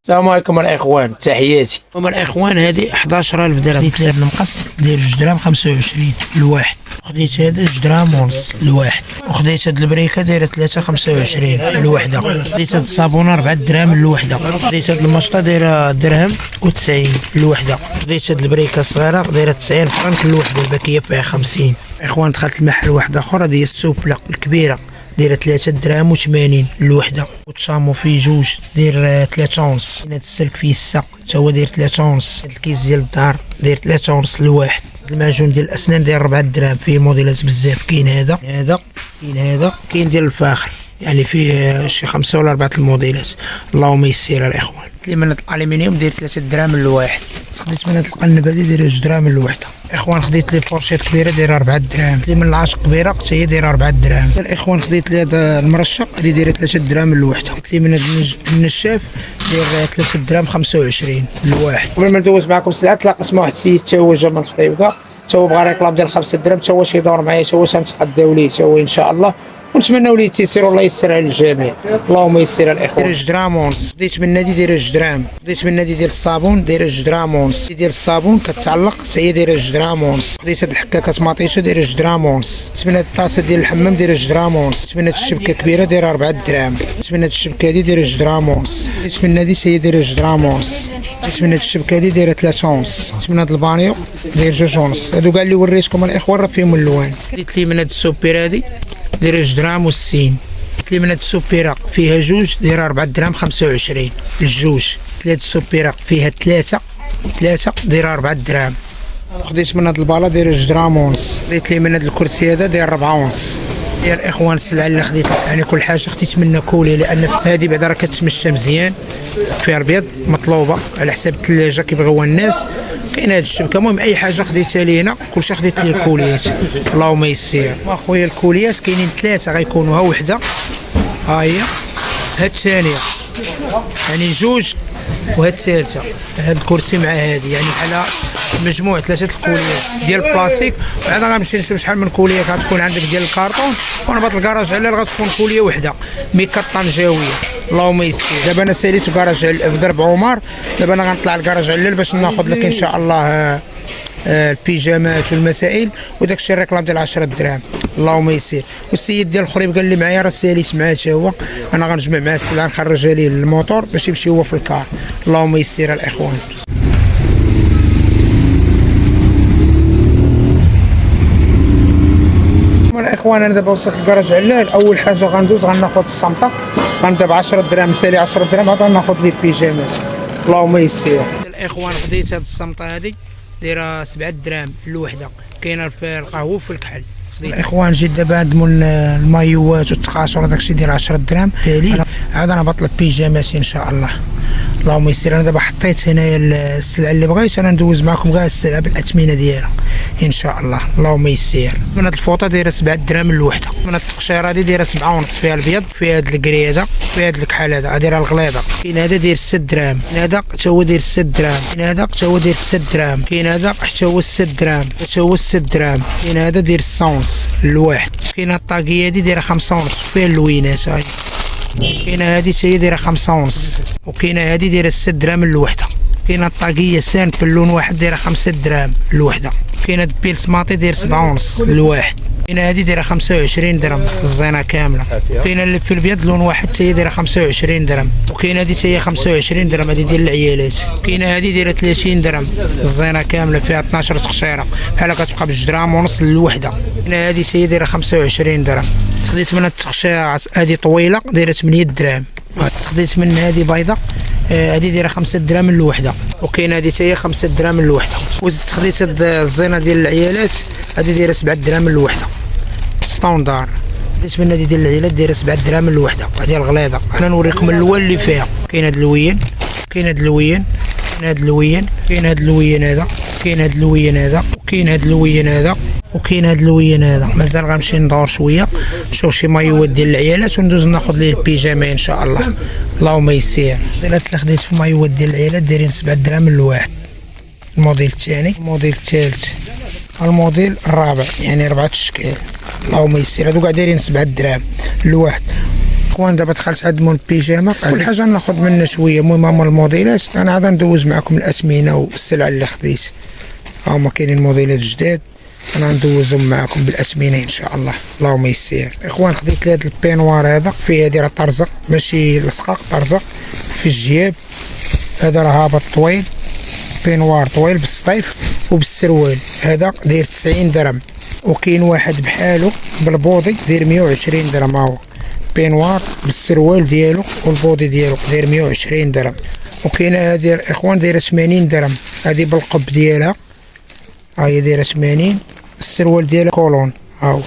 السلام عليكم الاخوان، تحياتي. هما الاخوان هذه 11000 درهم. خديت هذا المقص داير 2 درهم 25 الواحد، خديت هذا 2 درهم ونص الواحد، وخديت هاد البريكه دايره 3.25 الوحده، خديت هاد الصابونه 4 دراهم الوحده، خديت هاد المشطه دايره درهم و90 الوحده، خديت هاد البريكه الصغيره دايره 90 فرنك الوحده، الباكيه فيها 50. اخوان دخلت المحل واحده اخرى هذه السوبله الكبيره دايره 3 دراهم و80 الوحده، والتشامو فيه جوج داير 3 ونص، هاد السلك فيه الساق حتى هو داير 3 ونص، هاد الكيس ديال الدار داير 3 ونص الواحد، المعجون ديال الاسنان داير 4 دراهم. فيه موديلات بزاف، كاين هذا كاين هذا، كاين ديال الفاخر، يعني فيه شي 5 ولا 4 الموديلات. اللهم يسير الاخوان. اللي من الالومنيوم داير 3 دراهم الواحد، خديت من هاد القنب هادي داير 2 دراهم الوحده. اخوان خديت لي فورشيت كبيره دايره 4 دراهم، اللي من العاشق كبيره حتى هي دايره 4 دراهم. الاخوان خديت لي هذا المرشق هذه دايره 3 دراهم الوحده، اللي من النشاف داير 3 دراهم 25 الواحد. قبل ما ندوز معكم السلعه تلاقيت مع واحد السيد تا هو جا من الخطيبكه، تا هو بغى ريكلام ديال 5 دراهم، تا هو شي دور معايا، تا هو سنتقداو ليه تا هو ان شاء الله، ونتمنوا ليه التيسير والله يسر على الجميع. اللهم يسر الاخوان. داير 2 دراهم ونص، خديت من نادي داير 2 دراهم، خديت من نادي ديال الصابون داير 2 دراهم ونص، ديال الصابون كتعلق حتى هي دايره 2 دراهم ونص، خديت هاد الحكاكه مطيشه دايره 2 دراهم ونص، خديت من هاد الطاسه ديال الحمام دايره 2 دراهم ونص، خديت من هاد الشبكه كبيره دايره 4 دراهم، خديت من هاد الشبكه هادي دايره 2 دراهم ونص، خديت من هادي حتى هي دايره 2 دراهم ونص، خديت من هاد الشبكه هادي دايره 3 ونص، خديت من هاد البانيو داير 2 ونص. هادو كاع اللي وريتكم الاخوان راه فيهم اللوان. خديت لي من هاد السوبير هادي دايره 2 دراهم و60، لي من هاد السوبيرا فيها جوج دايره 4 دراهم 25 الجوج، 3 سوبيرا فيها 3 دايره 4 دراهم. خديت من هاد البالا دايره 2 دراهم ونص، خديت لي من هاد الكرسي هذا داير 4 ونص. يا الاخوان السلعه اللي خديت يعني كل حاجه خديت منها كولي، لان هذه بعدا راه كتمشى مزيان فيها ابيض مطلوبه على حساب الثلاجه كيبغيوها الناس. كاين هاد الشبكه، المهم اي حاجه خديتها لي هنا كلشي خديت ليه الكوليات. اللهم يسير. واخويا الكوليات كاينين 3 غيكونوا، ها وحده ها هي، هاد الثانيه يعني جوج، وهاد الثالثه هاد الكرسي مع هادي، يعني بحال مجموع 3 الكوليات ديال البلاستيك. بعد غنمشي نشوف شحال من كوليات غتكون عندك ديال الكارطون، ونهبط الكراج على غتكون كوليه وحده ميكا طنجاويه. اللهم يسير. دابا انا ساليت في كراج في درب عمر، دابا انا غنطلع لكراج علال باش ناخذ لك ان شاء الله البيجامات والمسائل وداك الشيء الريكلام ديال 10 دراهم. اللهم يسير. والسيد ديال الخريب قال لي معايا راه ساليت معاه حتى هو، انا غنجمع معاه السلعه نخرجها ليه الموتور باش يمشي هو في الكار. اللهم يسير الاخوان. الاخوان انا دابا وصلت لكراج علال، اول حاجه غندوز غناخذ الصمطه، غنبدا ب 10 دراهم، سالي 10 دراهم عاد ناخذ لي البيجامات. اللهم يسير الاخوان. خديت هاد الصمطه هادي دايره 7 دراهم الوحده، كاينه في القهوه وفي الكحل. الاخوان جيت دابا عندهم المايوات والتقاشر وداك الشيء داير 10 دراهم، تالي عاد انا بطلب بيجامات ان شاء الله. اللهم يسير. انا دابا حطيت هنايا السلعه اللي بغيت، انا ندوز معكم كاع السلعه بالاثمنه ديالها ان شاء الله. اللهم يسير. من هاد الفوطه دايره 7 دراهم الوحده، من هاد التقشيره هادي دايره 7 ونص، فيها الابيض، فيها هاد الكري هذا، فيها هاد الكحل هذا دايره الغليظه. كاين هذا داير 6 دراهم، كاين هذا حتى هو داير 6 دراهم، كاين هذا حتى هو داير 6 دراهم، كاين هذا حتى هو 6 دراهم، حتى هو 6 دراهم، كاين هذا داير 6 ونص الواحد، كاين هاد الطاقيه هادي دايره 5 ونص، فيها اللوينات هاي، كاينه هادي حتى هي دايره 5 ونص، وكاينه هادي دايره 6 دراهم الوحده، كاينه الطاقيه سان في اللون واحد دايره 5 دراهم الوحده، كاينه البيلس ماطي داير 7 ونص الواحد، كاينه هادي دايره 25 درهم الزينه كامله، كاينه اللي في الابيض لون واحد حتى هي دايره 25 درهم، وكاينه هادي حتى هي 25 درهم، هادي ديال العيالات، كاينه هادي دايره 30 درهم الزينه كامله، فيها 12 تقشيره بحال كتبقى ب 2 دراهم ونص الوحده، كاينه هادي حتى هي دايره 25 درهم. خديت من هاد التقشيره هادي طويله دايره 8 دراهم، خديت من هادي بيضه هادي دايره 5 دراهم الوحده، وكاين هادي حتى هي 5 دراهم الوحده، وزدت خديت هاد الزينه ديال العيالات هادي دايره 7 دراهم الوحده ستاندار. خديت من هادي ديال العيالات دايره 7 دراهم الوحده، هادي الغليظه. انا نوريكم اللون اللي فيها، كاين هاد اللوين، كاين هاد اللوين، كاين هاد اللوين، كاين هاد اللوين هذا، كاين هاد اللوين هذا، وكاين هاد اللوين هذا، وكاين هاد اللوين هذا. مازال غنمشي ندور شويه نشوف شي مايوات ديال العيالات وندوز ناخذ ليه البيجامه ان شاء الله. اللهم يسير. العيالات اللي خديت في مايوات ديال العيالات دايرين 7 دراهم الواحد، الموديل الثاني، الموديل الثالث، الموديل الرابع، يعني 4 اشكال. اللهم يسير. هادو كاع دايرين 7 دراهم الواحد. اخوان دابا دخلت عند مول البيجامه، كل حاجه ناخذ منها شويه. المهم هما الموديلات، انا عاد ندوز معكم الاثمنه والسلعه اللي خديت. هما كاينين موديلات جداد، انا ندوزهم معكم بالاثمنه ان شاء الله. اللهم يسير. اخوان خديت هذا البينوار هذا فيه هذه راه طرزق ماشي لصقاق، طرزق في الجياب. هذا راه هابط طويل، بينوار طويل بالصيف وبالسروال. هذا داير 90 درهم. وكاين واحد بحالو بالبودي داير 120 درهم. هاهو بينوار بالسروال ديالو والبودي ديالو داير 120 درهم. وكاينه هذه الاخوان دايره 80 درهم، هذه بالقب ديالها، ها هي دايره 80. السروال ديالها كولون هاهو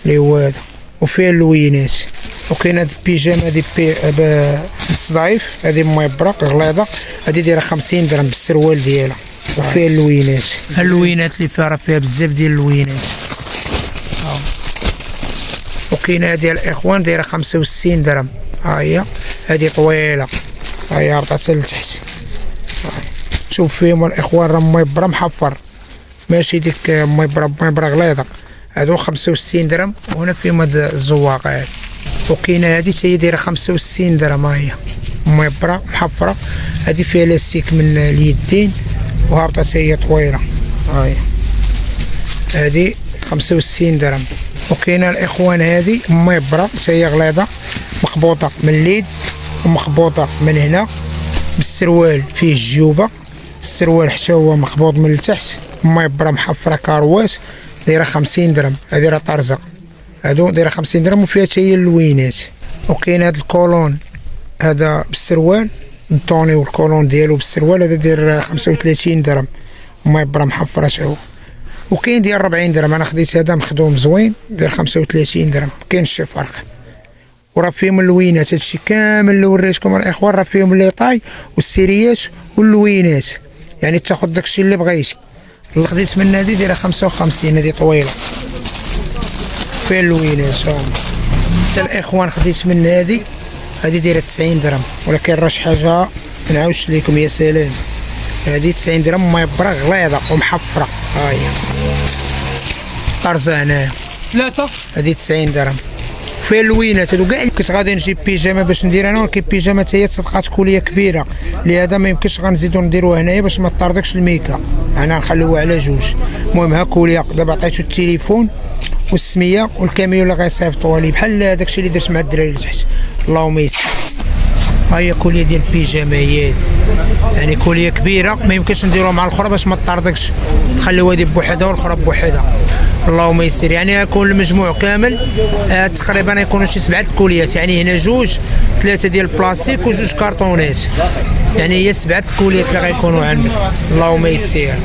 اللي هو هذا، وفيها اللوينات. وكاين هاد البيجامه هادي بالصدايف، هادي مبرق غليظه، هادي دايره 50 درهم بالسروال ديالها وفيها اللوينات. اللوينات اللي فيها بزاف ديال اللوينات. وكاين هادي الاخوان دايره 65 درهم. ها هي هادي طويله، ها هي هابطه لتحت. شوف فيهم الاخوان راه مبرة محفر، ماشي ديك مبرة غليظه. هادو 65 درهم. وهنا فيهم هاد الزواقه هادي. وكاينه هادي حتى هي دايره 65 درهم. ها هي مبرة محفره، هادي فيها لاستيك من اليدين وهابطه حتى هي طويله. ها هي هادي 65 درهم. وكاينه الاخوان هادي مبرة حتى هي غليظه، مخبوطه من اليد ومخبوطه من هنا بالسروال، فيه الجيوبه. السروال حتى هو مخبوط من التحت، مبرة محفره كاروات، دايره 50 درهم. هادي راه طرزق، هادو دايره 50 درهم وفيها حتى هي اللوينات. وكاين هاد الكولون هذا بالسروال الطوني، والكولون ديالو بالسروال هذا داير 35 درهم، مبرة محفره حتى هو. وكاين ديال 40 درهم، انا خديت هذا مخدوم زوين داير 35 درهم، مكاينش شي فرق. وراه فيهم اللوينات، هادشي كامل اللي وريتكم الاخوان راه فيهم لي طاي والسيريات واللوينات، يعني تاخذ داكشي اللي بغيتي. اللي خديت من هادي دايره 55، هادي طويله فيها اللوينات. حتى الاخوان خديت من هادي دايره 90 درهم، ولكن راه شي حاجه نعاودش لكم يا سلام. هادي 90 درهم مبرة غليظه ومحفره. ها هي طرزه هنايا ثلاثه، هادي 90 درهم فيها اللوينات. هادو كاع كنت غادي نجيب بيجامه باش ندير انا، ولكن بيجامه حتى هي تصدقات كوليه كبيره، لهذا ما يمكنش غنزيدو نديروها هنايا باش ما طردكش الميكا، انا نخليوها على جوج. المهم ها كوليه دابا عطيتو التليفون والسميه والكاميو اللي غيصيفطوها لي، بحال داكشي اللي درت مع الدراري اللي تحت. اللهم يسر. ها هي كوليه ديال البيجامه هي هادي، يعني كوليه كبيره ما يمكنش نديروها مع الاخرى باش ما طردكش، نخليوها هادي بوحدها والاخرى بوحدها. اللهم يسر. يعني يكون المجموع كامل تقريبا يكونوا شي 7 كوليات، يعني هنا جوج، 3 ديال البلاستيك وجوج كارطونات، يعني هي 7 كوليات اللي غيكونوا عندك. اللهم يسر.